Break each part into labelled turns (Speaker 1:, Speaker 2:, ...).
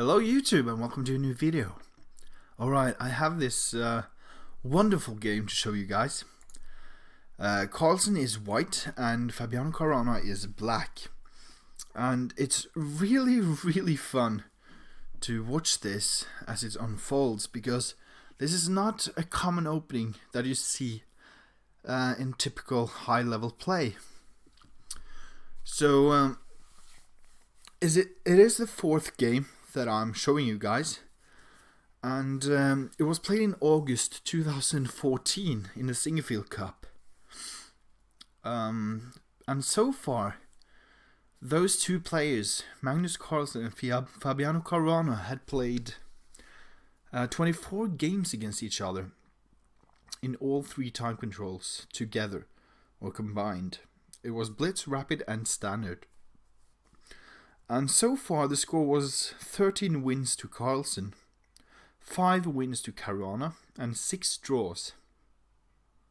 Speaker 1: Hello YouTube and welcome to a new video. Alright, I have this wonderful game to show you guys. Carlsen is white and Caruana is black. And it's really fun to watch this as it unfolds, because this is not a common opening that you see in typical high level play. So it is the fourth game that I'm showing you guys, and it was played in August 2014 in the Singerfield Cup, and so far those two players, Magnus Carlsen and Fabiano Caruana, had played 24 games against each other in all three time controls together or combined. It was Blitz, Rapid and Standard. And so far the score was 13 wins to Carlsen, 5 wins to Caruana and 6 draws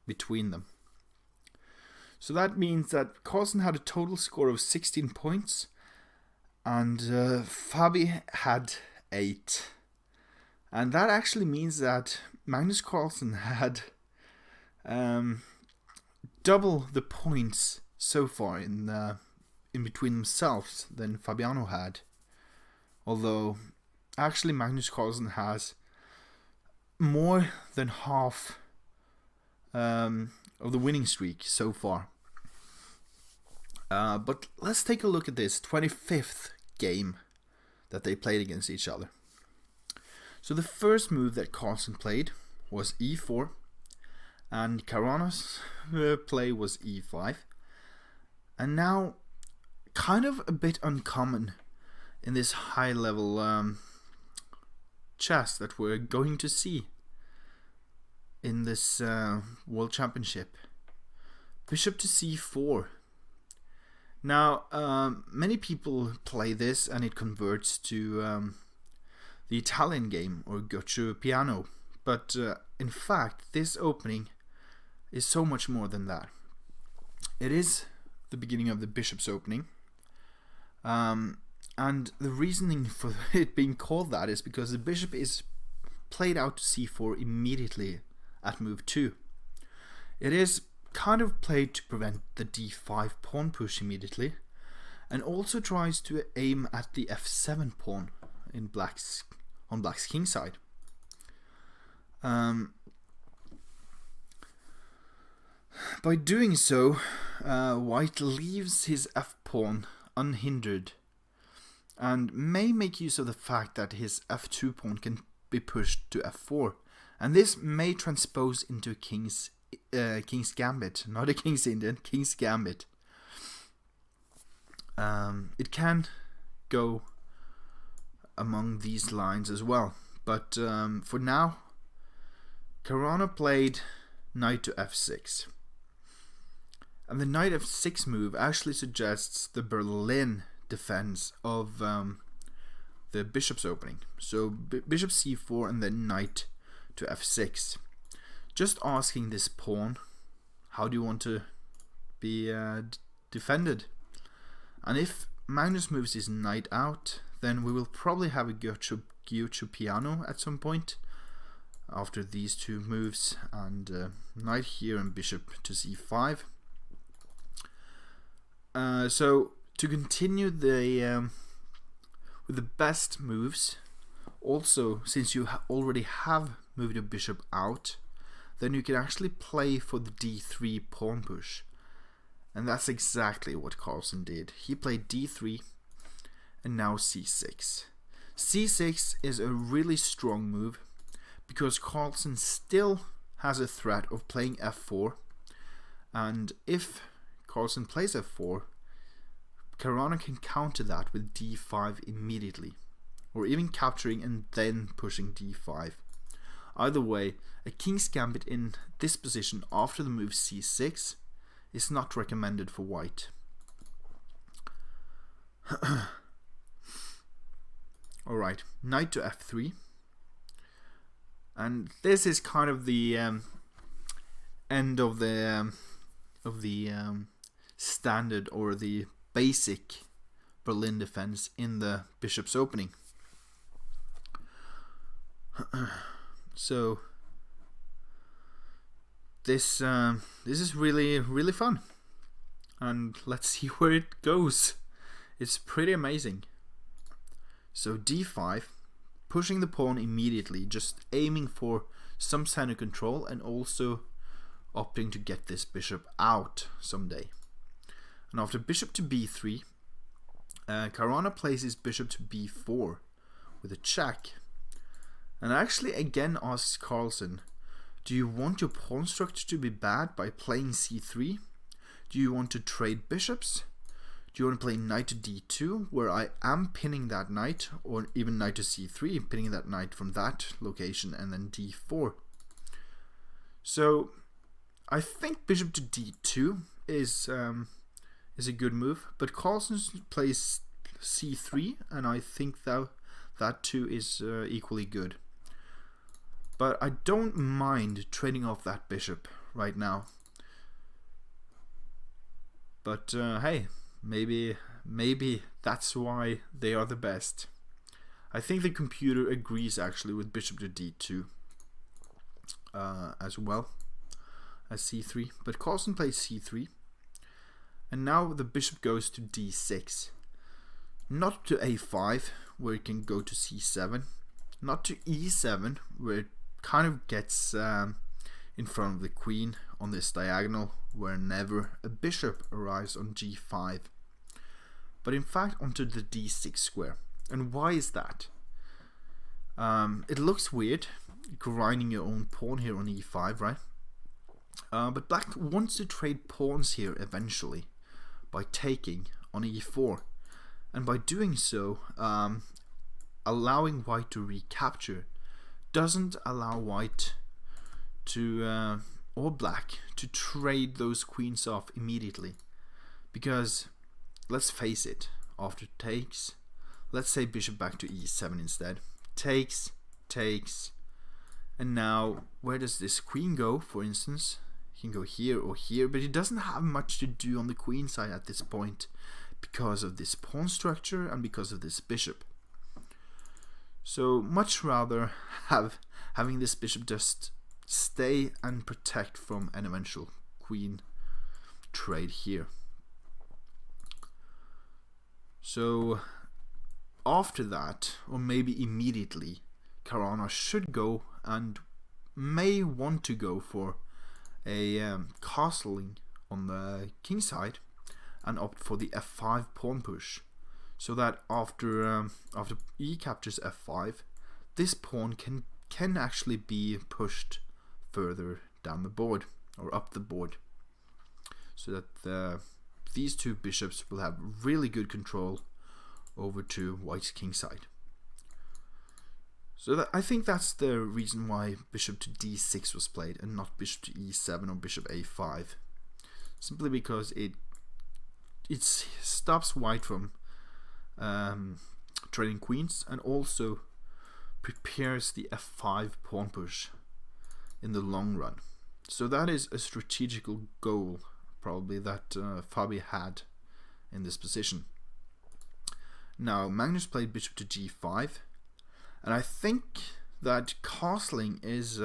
Speaker 1: between them. So that means that Carlsen had a total score of 16 points and Fabi had 8. And that actually means that Magnus Carlsen had double the points so far in between themselves than Fabiano had, although actually Magnus Carlsen has more than half of the winning streak so far. But let's take a look at this 25th game that they played against each other. So the first move that Carlsen played was e4 and Caruana's play was e5, and now kind of a bit uncommon in this high level chess that we're going to see in this World Championship. Bishop to c4. Now many people play this and it converts to the Italian game or goccio piano, but in fact this opening is so much more than that. It is the beginning of the bishop's opening. And the reasoning for it being called that is because the bishop is played out to c4 immediately at move 2. It is kind of played to prevent the d5 pawn push immediately, and also tries to aim at the f7 pawn in on black's king side. By doing so, white leaves his f pawn unhindered and may make use of the fact that his f2 pawn can be pushed to f4, and this may transpose into king's gambit, not a king's Indian, king's gambit. It can go among these lines as well, but for now Caruana played knight to f6. And the knight f6 move actually suggests the Berlin defense of the bishop's opening. So bishop c4 and then knight to f6. Just asking this pawn, how do you want to be defended? And if Magnus moves his knight out, then we will probably have a goccio piano at some point after these two moves, and knight here and bishop to c5. So to continue the with the best moves, also since you already have moved your bishop out, then you can actually play for the d3 pawn push, and that's exactly what Carlsen did. He played d3 and now c6. c6 is a really strong move because Carlsen still has a threat of playing f4, and if Carlsen plays f4, Caruana can counter that with d5 immediately, or even capturing and then pushing d5. Either way, a king's gambit in this position after the move c6 is not recommended for white. Alright, knight to f3, and this is kind of the end of the standard or the basic Berlin defense in the bishop's opening. So this is really fun, and let's see where it goes. It's pretty amazing. So d5, pushing the pawn immediately, just aiming for some center control and also opting to get this bishop out someday. And after bishop to b3, Caruana plays his bishop to b4 with a check, and actually again asks Carlsen, do you want your pawn structure to be bad by playing c3? Do you want to trade bishops? Do you want to play knight to d2, where I am pinning that knight, or even knight to c3, pinning that knight from that location, and then d4? So I think bishop to d2 is a good move, but Carlsen plays c3, and I think that too is equally good. But I don't mind trading off that bishop right now. But hey, maybe that's why they are the best. I think the computer agrees actually with bishop to d2 as well as c3. But Carlsen plays c3, and now the bishop goes to d6. Not to a5, where it can go to c7. Not to e7, where it kind of gets in front of the queen on this diagonal, whenever a bishop arrives on g5. But in fact onto the d6 square. And why is that? It looks weird, grinding your own pawn here on e5, right? But black wants to trade pawns here eventually by taking on e4, and by doing so, allowing white to recapture doesn't allow white to or black to trade those queens off immediately, because let's face it, after takes, let's say bishop back to e7 instead, takes, and now where does this queen go? For instance, he can go here or here, but he doesn't have much to do on the queen side at this point because of this pawn structure and because of this bishop. So much rather having this bishop just stay and protect from an eventual queen trade here. So after that, or maybe immediately, Caruana should go and may want to go for a castling on the king side and opt for the f5 pawn push, so that after e captures f5, this pawn can actually be pushed further down the board or up the board, so that these two bishops will have really good control over to white's king side. So I think that's the reason why bishop to d6 was played and not bishop to e7 or bishop a5, simply because it stops white from trading queens, and also prepares the f5 pawn push in the long run. So that is a strategical goal probably that Fabi had in this position. Now Magnus played bishop to g5, and I think that castling is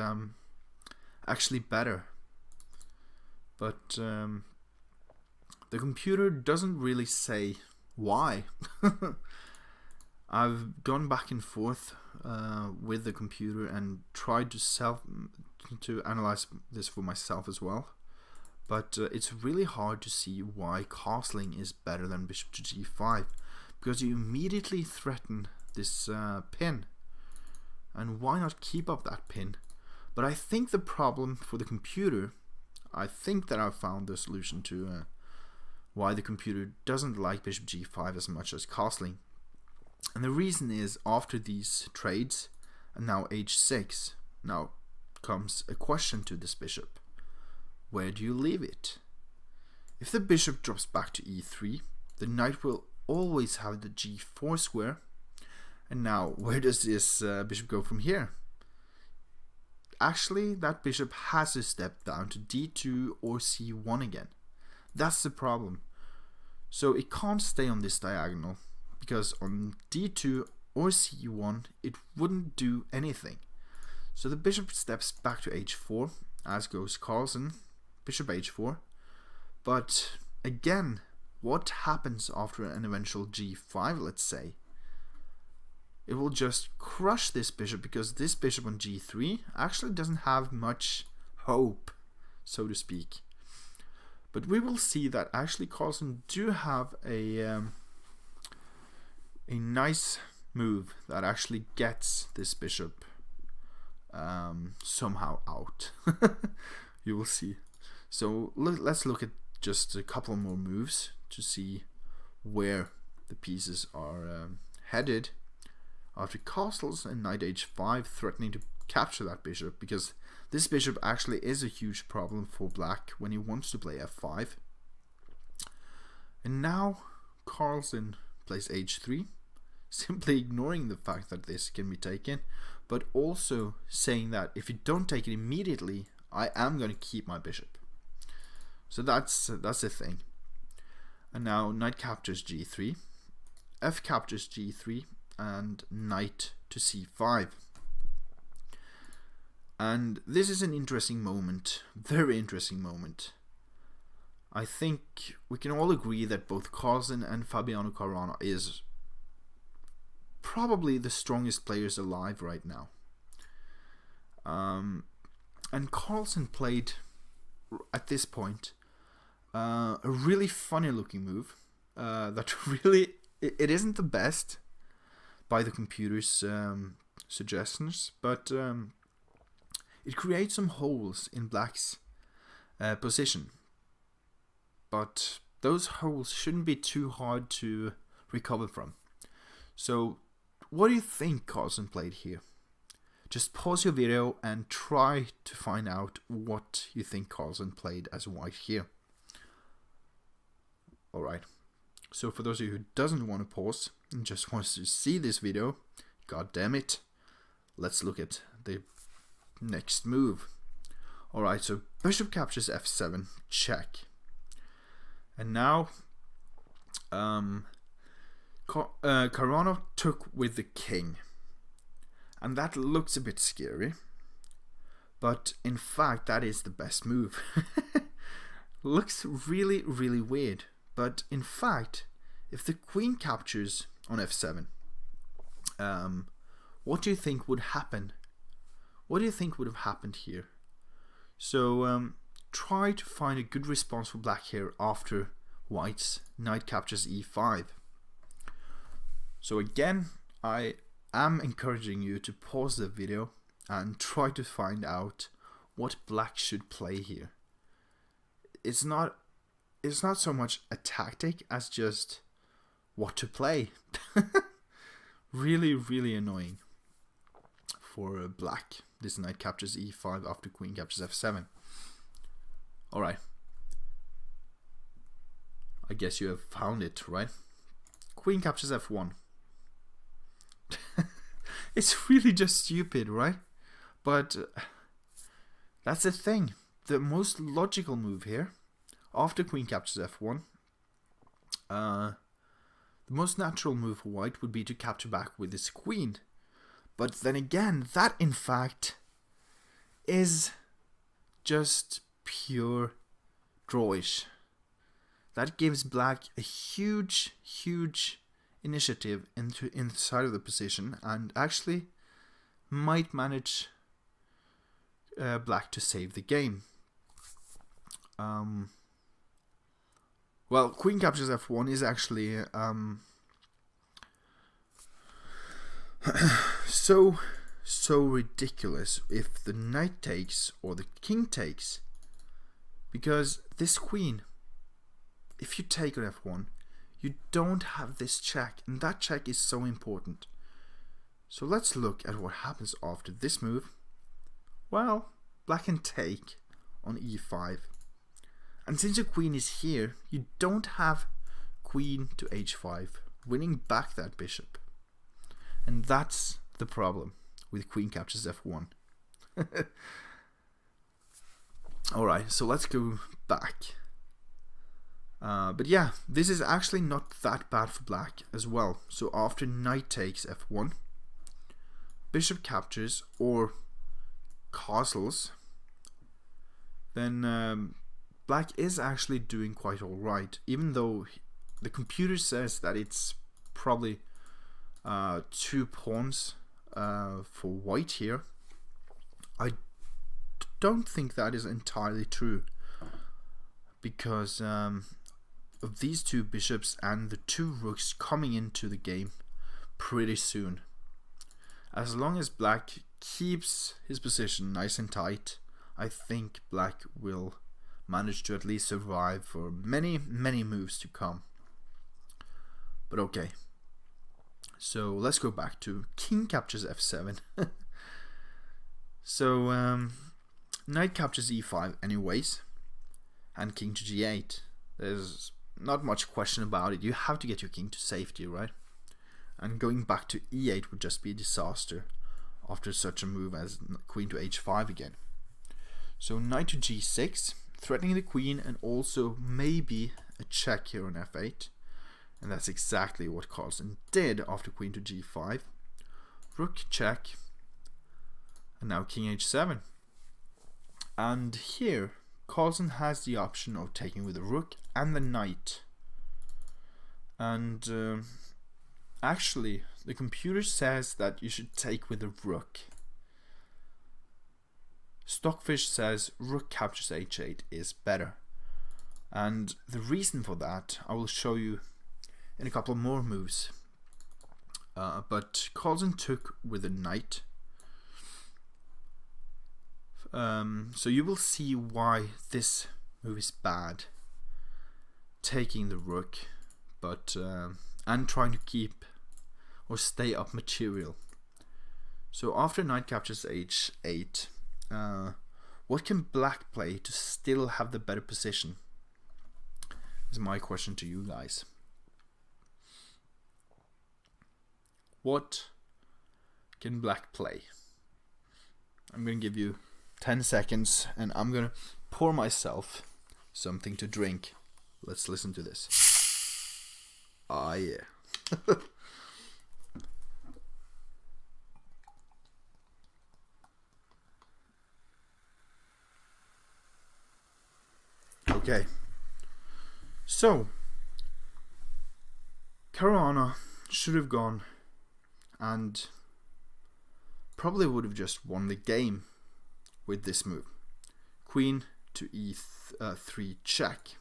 Speaker 1: actually better, but the computer doesn't really say why. I've gone back and forth with the computer and tried to analyze this for myself as well, but it's really hard to see why castling is better than bishop to g5, because you immediately threaten this pin, and why not keep up that pin? But I think the problem for the computer, I think that I've found the solution to why the computer doesn't like bishop g5 as much as castling. And the reason is, after these trades, and now h6, now comes a question to this bishop. Where do you leave it? If the bishop drops back to e3, the knight will always have the g4 square. And now, where does this bishop go from here? Actually, that bishop has to step down to d2 or c1 again. That's the problem. So it can't stay on this diagonal, because on d2 or c1 it wouldn't do anything. So the bishop steps back to h4, as goes Carlsen, bishop h4. But again, what happens after an eventual g5, let's say? It will just crush this bishop, because this bishop on g3 actually doesn't have much hope, so to speak. But we will see that actually Carlsen do have a nice move that actually gets this bishop somehow out. You will see. So let's look at just a couple more moves to see where the pieces are headed after castles and knight h5, threatening to capture that bishop, because this bishop actually is a huge problem for black when he wants to play f5. And now Carlsen plays h3, simply ignoring the fact that this can be taken, but also saying that if you don't take it immediately, I am going to keep my bishop. So that's the thing. And now knight captures g3, f captures g3, and knight to c5. And this is an interesting moment, very interesting moment. I think we can all agree that both Carlsen and Fabiano Caruana is probably the strongest players alive right now. And Carlsen played, at this point, a really funny looking move that really, it isn't the best by the computer's suggestions, but it creates some holes in black's position. But those holes shouldn't be too hard to recover from. So what do you think Carlsen played here? Just pause your video and try to find out what you think Carlsen played as white here. Alright, so for those of you who doesn't want to pause and just wants to see this video, god damn it, let's look at the next move. Alright, so bishop captures f7, check. And now Caruana took with the king. And that looks a bit scary, but in fact that is the best move. Looks really, really weird, but in fact, if the queen captures on f7, what do you think would happen? What do you think would have happened here? So try to find a good response for black here after white's knight captures e5. So again, I am encouraging you to pause the video and try to find out what black should play here. It's not so much a tactic as just what to play. Really, really annoying for black. This knight captures e5 after queen captures f7. Alright. I guess you have found it, right? Queen captures f1. It's really just stupid, right? But that's the thing. The most logical move here, after queen captures f1, the most natural move for white would be to capture back with his queen. But then again, that in fact is just pure drawish. That gives black a huge, huge initiative inside of the position, and actually might manage black to save the game. Well, queen captures f1 is actually so ridiculous if the knight takes or the king takes, because this queen, if you take on f1, you don't have this check, and that check is so important. So let's look at what happens after this move. Well, black can take on e5, and since your queen is here, you don't have queen to h5, winning back that bishop. And that's the problem with queen captures f1. Alright, so let's go back. But yeah, this is actually not that bad for black as well. So after knight takes f1, bishop captures, or castles, then black is actually doing quite alright, even though the computer says that it's probably 2 pawns for white here. I don't think that is entirely true, because of these 2 bishops and the 2 rooks coming into the game pretty soon. As long as black keeps his position nice and tight, I think black will manage to at least survive for many moves to come. But okay, so let's go back to king captures f7. So knight captures e5 anyways, and king to g8. There's not much question about it. You have to get your king to safety, right? And going back to e8 would just be a disaster after such a move as queen to h5 again. So knight to g6, threatening the queen, and also maybe a check here on f8. And that's exactly what Carlsen did after queen to g5. Rook check, and now king h7. And here Carlsen has the option of taking with the rook and the knight. And actually, the computer says that you should take with the rook. Stockfish says rook captures h8 is better. And the reason for that I will show you in a couple more moves. But Carlsen took with the knight. So you will see why this move is bad. Taking the rook, but and trying to keep or stay up material. So after knight captures h8, what can black play to still have the better position? Is my question to you guys. What can black play? I'm going to give you 10 seconds and I'm going to pour myself something to drink. Let's listen to this. Ah, yeah. Okay. So, Caruana should have gone and probably would have just won the game with this move. Queen to e3 check.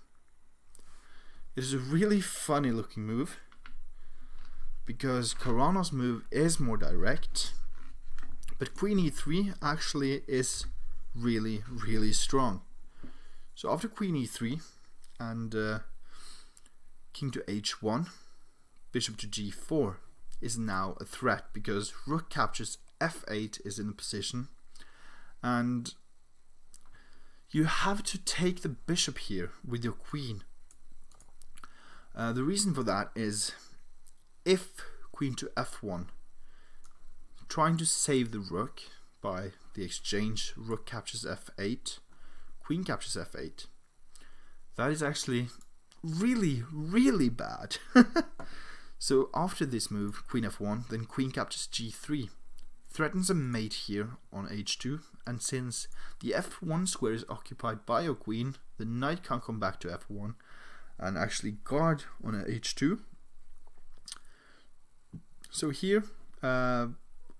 Speaker 1: It is a really funny looking move because Caruana's move is more direct, but queen e3 actually is really strong. So after queen e3 and king to h1, bishop to g4 is now a threat because rook captures f8 is in a position, and you have to take the bishop here with your queen. The reason for that is if queen to f1, trying to save the rook by the exchange rook captures f8, queen captures f8, that is actually really bad. So after this move, queen f1, then queen captures g3, threatens a mate here on h2, and since the f1 square is occupied by your queen, the knight can't come back to f1 and actually guard on a h2. So here,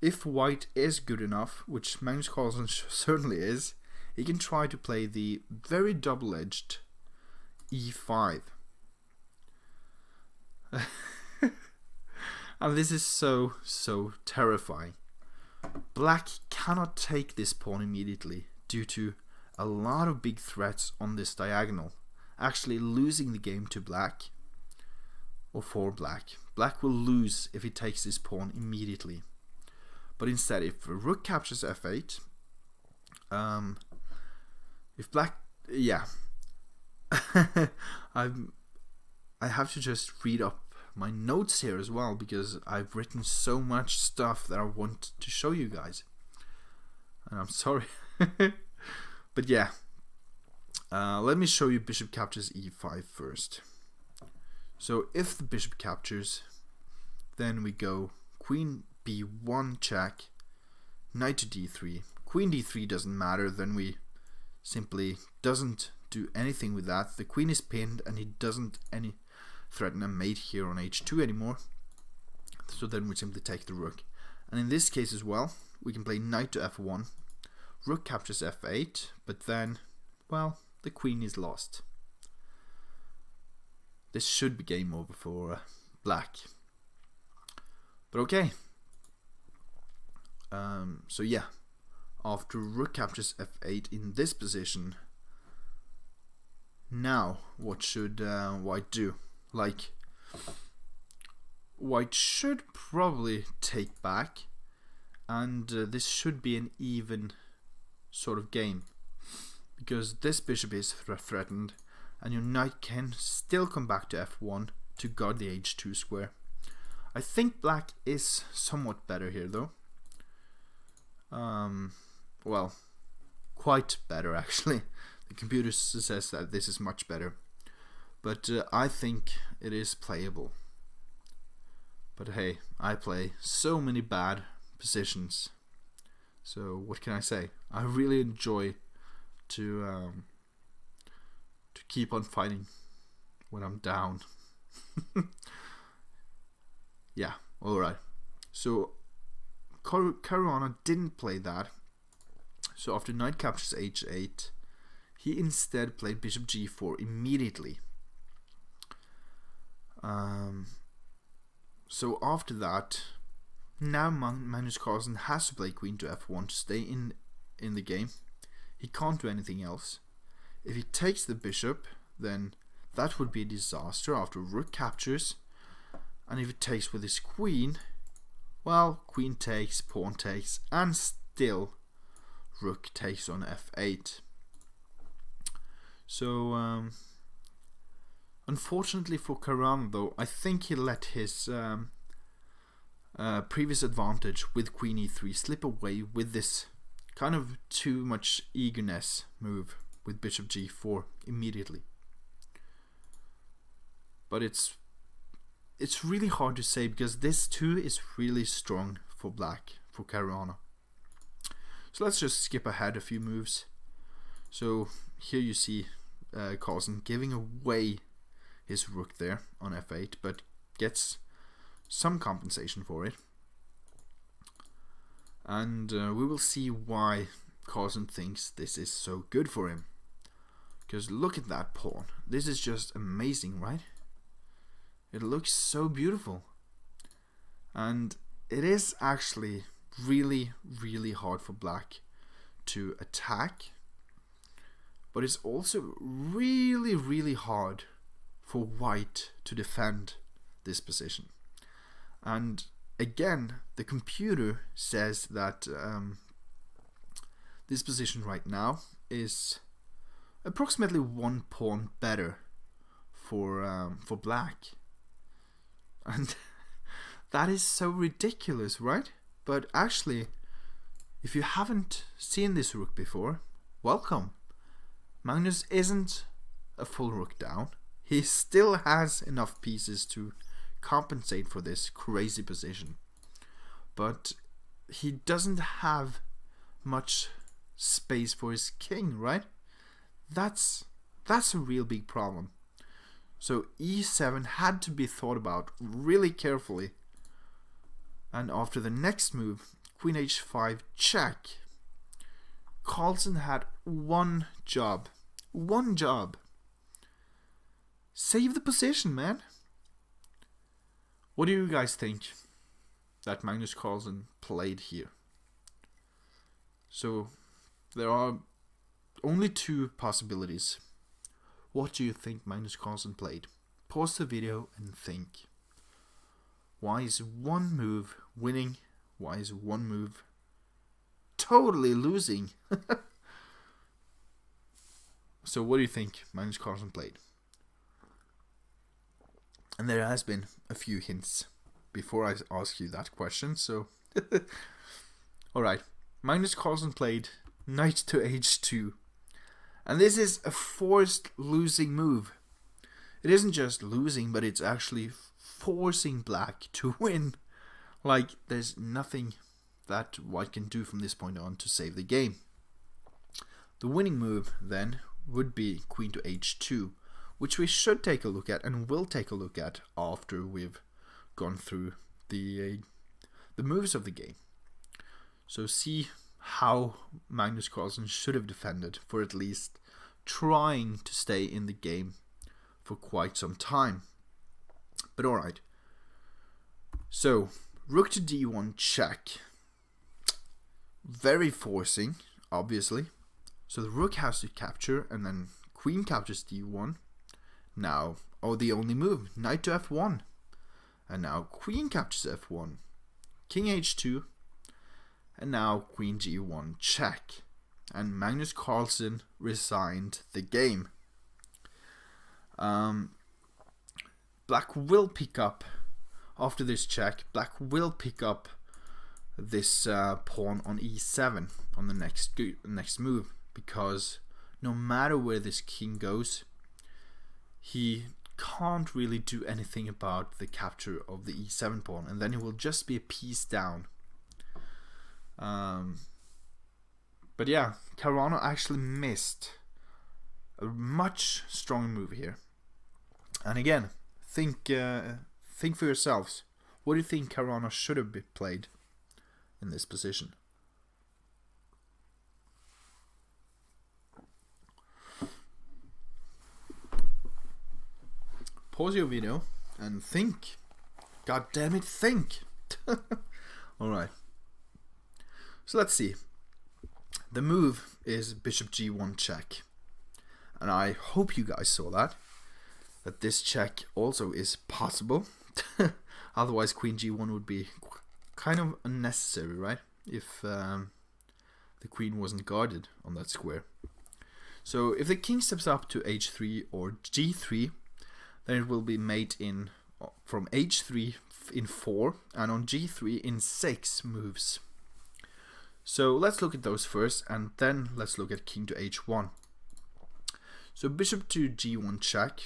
Speaker 1: if white is good enough, which Magnus Carlsen certainly is, he can try to play the very double-edged e5. And this is so terrifying. Black cannot take this pawn immediately due to a lot of big threats on this diagonal, actually losing the game to black, or for black. Black will lose if he takes this pawn immediately. But instead, if rook captures f8, if black, yeah, I have to just read up my notes here as well because I've written so much stuff that I want to show you guys, and I'm sorry. But yeah, let me show you bishop captures e5 first. So if the bishop captures, then we go queen b1 check, knight to d3, queen d3 doesn't matter, then we simply doesn't do anything with that. The queen is pinned and he doesn't threaten a mate here on h2 anymore. So then we simply take the rook. And in this case as well, we can play knight to f1. Rook captures f8, but then, well, the queen is lost. This should be game over for black. But okay. So yeah, after rook captures f8 in this position, now what should white do? Like, white should probably take back, and this should be an even sort of game, because this bishop is threatened, and your knight can still come back to f1 to guard the h2 square. I think black is somewhat better here though. Well, quite better actually. The computer says that this is much better, but I think it is playable. But hey, I play so many bad positions, so what can I say? I really enjoy to keep on fighting when I'm down. Yeah, alright. So Caruana didn't play that. So after knight captures h8, he instead played bishop g4 immediately. So after that, now Magnus Carlsen has to play queen to f1 to stay in the game. He can't do anything else. If he takes the bishop, then that would be a disaster after rook captures. And if he takes with his queen, well, queen takes, pawn takes, and still rook takes on f8. So unfortunately for Caruana though, I think he let his previous advantage with queen e3 slip away with this kind of too much eagerness move with bishop g4 immediately. But it's really hard to say, because this too is really strong for black, for Caruana. So let's just skip ahead a few moves. So here you see Carlsen giving away his rook there on f8, but gets some compensation for it. And we will see why Carlsen thinks this is so good for him. Because look at that pawn. This is just amazing, right? It looks so beautiful. And it is actually really, really hard for black to attack. But it's also really, really hard for white to defend this position. And again, the computer says that this position right now is approximately one pawn better for black. And that is so ridiculous, right? But actually, if you haven't seen this rook before, welcome. Magnus isn't a full rook down. He still has enough pieces to compensate for this crazy position. But he doesn't have much space for his king, right? That's a real big problem. So e7 had to be thought about really carefully. And after the next move, queen h5 check, Carlsen had one job. One job. Save the position, man. What do you guys think that Magnus Carlsen played here? So there are only two possibilities. What do you think Magnus Carlsen played? Pause the video and think. Why is one move winning? Why is one move totally losing? So what do you think Magnus Carlsen played? And there has been a few hints before I ask you that question, so alright. Magnus Carlsen played knight to h2. And this is a forced losing move. It isn't just losing, but it's actually forcing black to win. Like, there's nothing that white can do from this point on to save the game. The winning move then would be queen to h2, which we should take a look at and will take a look at after we've gone through the moves of the game. So see how Magnus Carlsen should have defended for at least trying to stay in the game for quite some time. But alright. So, rook to d1 check. Very forcing, obviously. So the rook has to capture, and then queen captures d1. Now, the only move, knight to f1. And now queen captures f1. King h2. And now queen g1 check. And Magnus Carlsen resigned the game. Black will pick up, after this check, black will pick up this pawn on e7 on the next move, because no matter where this king goes, he can't really do anything about the capture of the e7 pawn, and then it will just be a piece down. But yeah, Caruana actually missed a much stronger move here. And again, think for yourselves. What do you think Caruana should have been played in this position? Pause your video and think. God damn it, think. Alright. So let's see. The move is bishop g1 check. And I hope you guys saw that this check also is possible. Otherwise queen g1 would be kind of unnecessary, right? If the queen wasn't guarded on that square. So if the king steps up to h3 or g3, then it will be mate in from h3 in 4 and on g3 in 6 moves. So let's look at those first, and then let's look at king to h1. So bishop to g1 check,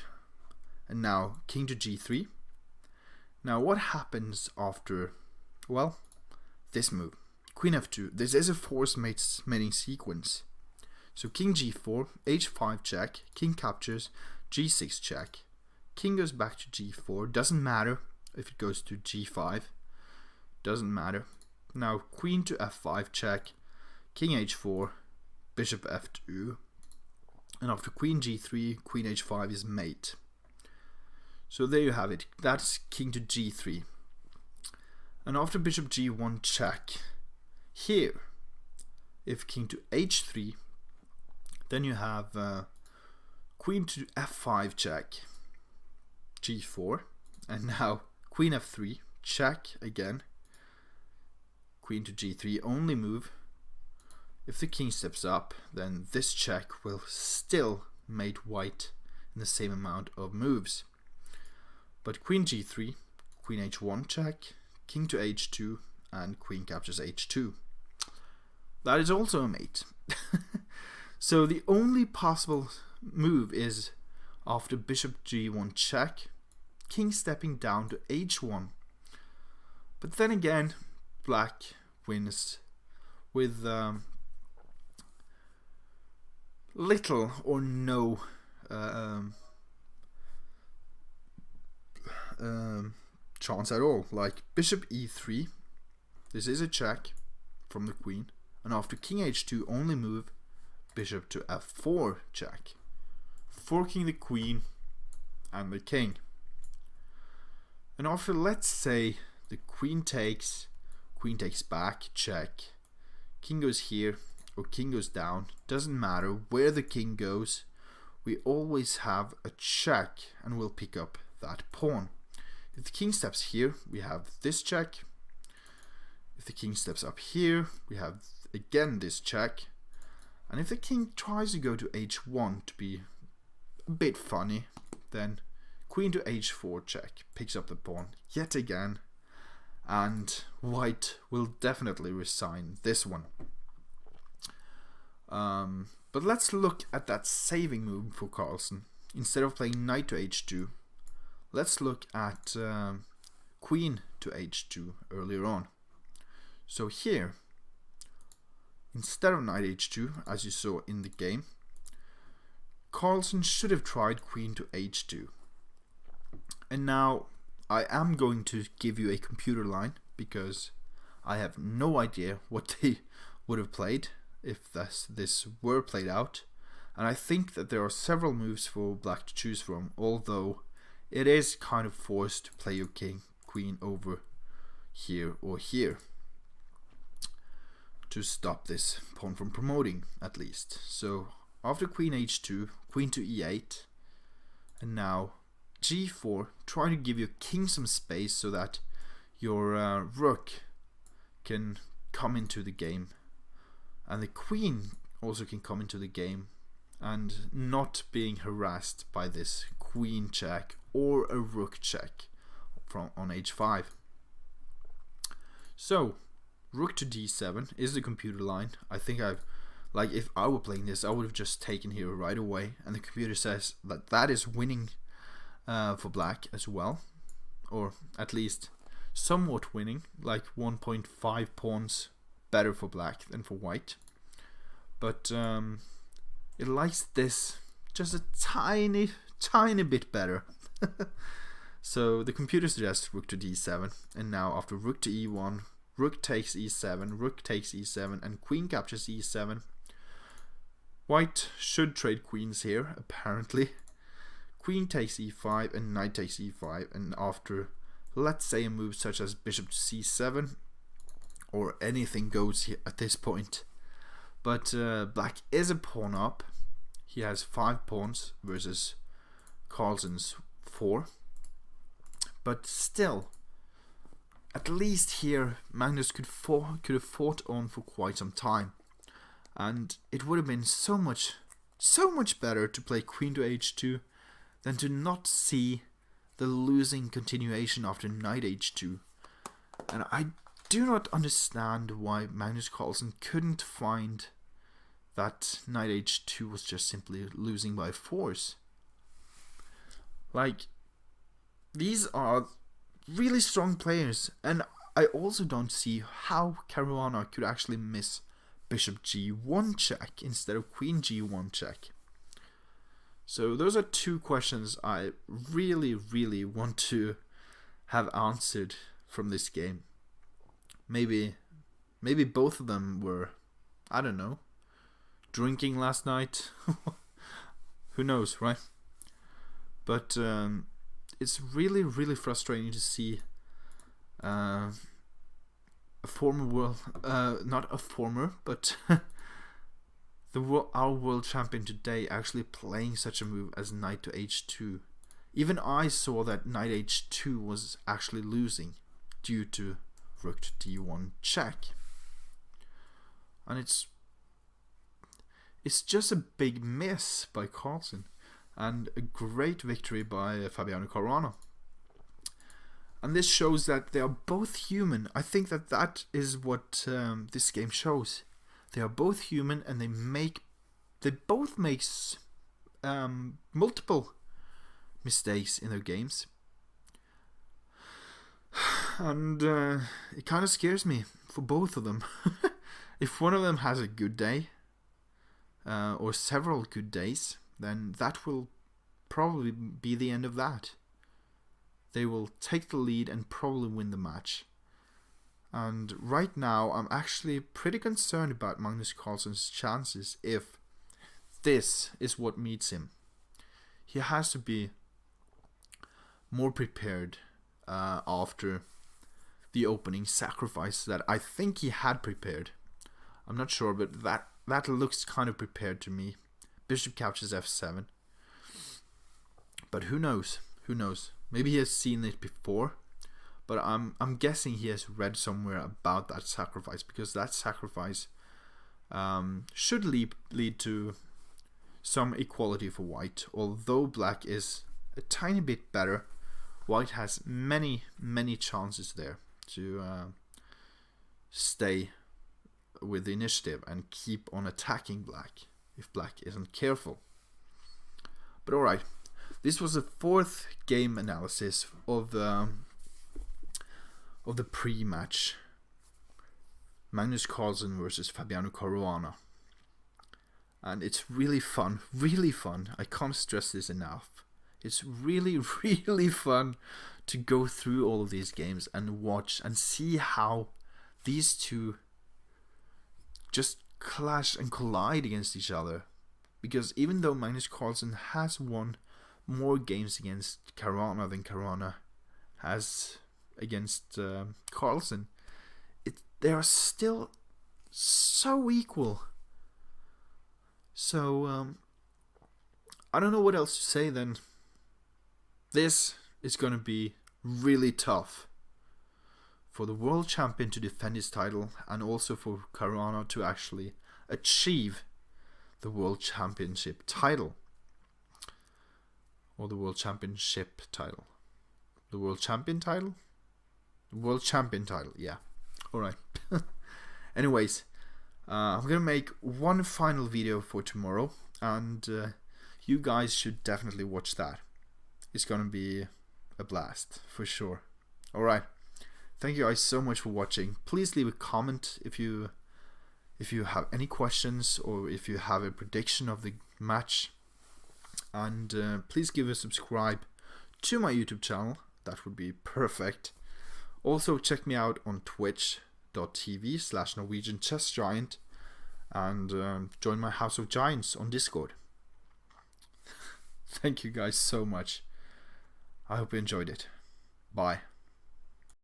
Speaker 1: and now king to g3. Now what happens after, well, this move? Queen f2. This is a forced mating sequence. So king g4, h5 check, king captures, g6 check. King goes back to g4, doesn't matter if it goes to g5, doesn't matter. Now queen to f5 check, king h4, bishop f2, and after queen g3, queen h5 is mate. So there you have it, that's king to g3. And after bishop g1 check, here, if king to h3, then you have queen to f5 check, g4, and now queen f3 check again, queen to g3 only move. If the king steps up, then this check will still mate white in the same amount of moves. But queen g3, queen h1 check, king to h2, and queen captures h2. That is also a mate. So the only possible move is after bishop g1 check, king stepping down to h1. But then again, black wins with little or no chance at all. Like bishop e3, this is a check from the queen, and after king h2 only move, bishop to f4 check, forking the queen and the king. And after, let's say, the queen takes back, check, king goes here or king goes down, doesn't matter where the king goes, we always have a check and we'll pick up that pawn. If the king steps here, we have this check. If the king steps up here, we have again this check. And if the king tries to go to h1 to be a bit funny, then queen to h4 check, picks up the pawn yet again, and white will definitely resign this one. But let's look at that saving move for Carlsen. Instead of playing knight to h2, let's look at queen to h2 earlier on. So here, instead of knight h2, as you saw in the game, Carlsen should have tried queen to h2. And now I am going to give you a computer line, because I have no idea what they would have played if this were played out. And I think that there are several moves for black to choose from, although it is kind of forced to play your queen over here or here to stop this pawn from promoting, at least. So after queen h2, queen to e8, and now g4, trying to give your king some space so that your rook can come into the game, and the queen also can come into the game, and not being harassed by this queen check or a rook check on h5. So rook to d7 is the computer line. I think if I were playing this, I would have just taken here right away, and the computer says that that is winning for black as well, or at least somewhat winning, like 1.5 pawns better for black than for white. But it likes this just a tiny bit better. So the computer suggests rook to d7, and now after rook to e1, rook takes e7, rook takes e7, and queen captures e7. White should trade queens here, apparently. Queen takes e5 and knight takes e5, and after, let's say, a move such as bishop to c7, or anything goes here at this point. But black is a pawn up. He has 5 pawns versus Carlsen's 4. But still, at least here Magnus could have fought on for quite some time, and it would have been so much better to play queen to h2 than to not see the losing continuation after knight h2. And I do not understand why Magnus Carlsen couldn't find that knight h2 was just simply losing by force. Like, these are really strong players, and I also don't see how Caruana could actually miss bishop g1 check instead of queen g1 check. So those are two questions I really want to have answered from this game. Maybe both of them were, I don't know, drinking last night. Who knows, right? But it's really frustrating to see a former world, not a former, but our world champion today actually playing such a move as knight to h2. Even I saw that knight h2 was actually losing due to rook to d1 check, and it's just a big miss by Carlsen, and a great victory by Fabiano Caruana. And this shows that they are both human. I think that is what this game shows. They are both human, and they both make multiple mistakes in their games. And it kind of scares me for both of them. If one of them has a good day, or several good days, then that will probably be the end of that. They will take the lead and probably win the match. And right now, I'm actually pretty concerned about Magnus Carlsen's chances if this is what meets him. He has to be more prepared after the opening sacrifice that I think he had prepared. I'm not sure, but that looks kind of prepared to me. Bishop captures f7. But who knows? Who knows? Maybe he has seen it before. But I'm guessing he has read somewhere about that sacrifice, because that sacrifice should lead to some equality for white. Although black is a tiny bit better, white has many chances there to stay with the initiative and keep on attacking black if black isn't careful. But alright, this was the 4th game analysis of the pre-match. Magnus Carlsen versus Fabiano Caruana. And it's really fun, really fun. I can't stress this enough. It's really, really fun to go through all of these games and watch and see how these two just clash and collide against each other. Because even though Magnus Carlsen has won more games against Caruana than Caruana has against Carlsen, they are still so equal. So I don't know what else to say then. This is going to be really tough for the world champion to defend his title, and also for Caruana to actually achieve the world championship title. Or the world championship title. The world champion title? The world champion title, yeah. Alright. Anyways, I'm going to make one final video for tomorrow, and you guys should definitely watch that. It's going to be a blast, for sure. Alright. Thank you guys so much for watching. Please leave a comment if you have any questions, or if you have a prediction of the match. And please give a subscribe to my YouTube channel. That would be perfect. Also check me out on twitch.tv/Norwegian Chess Giant, and join my House of Giants on Discord. Thank you guys so much. I hope you enjoyed it. Bye.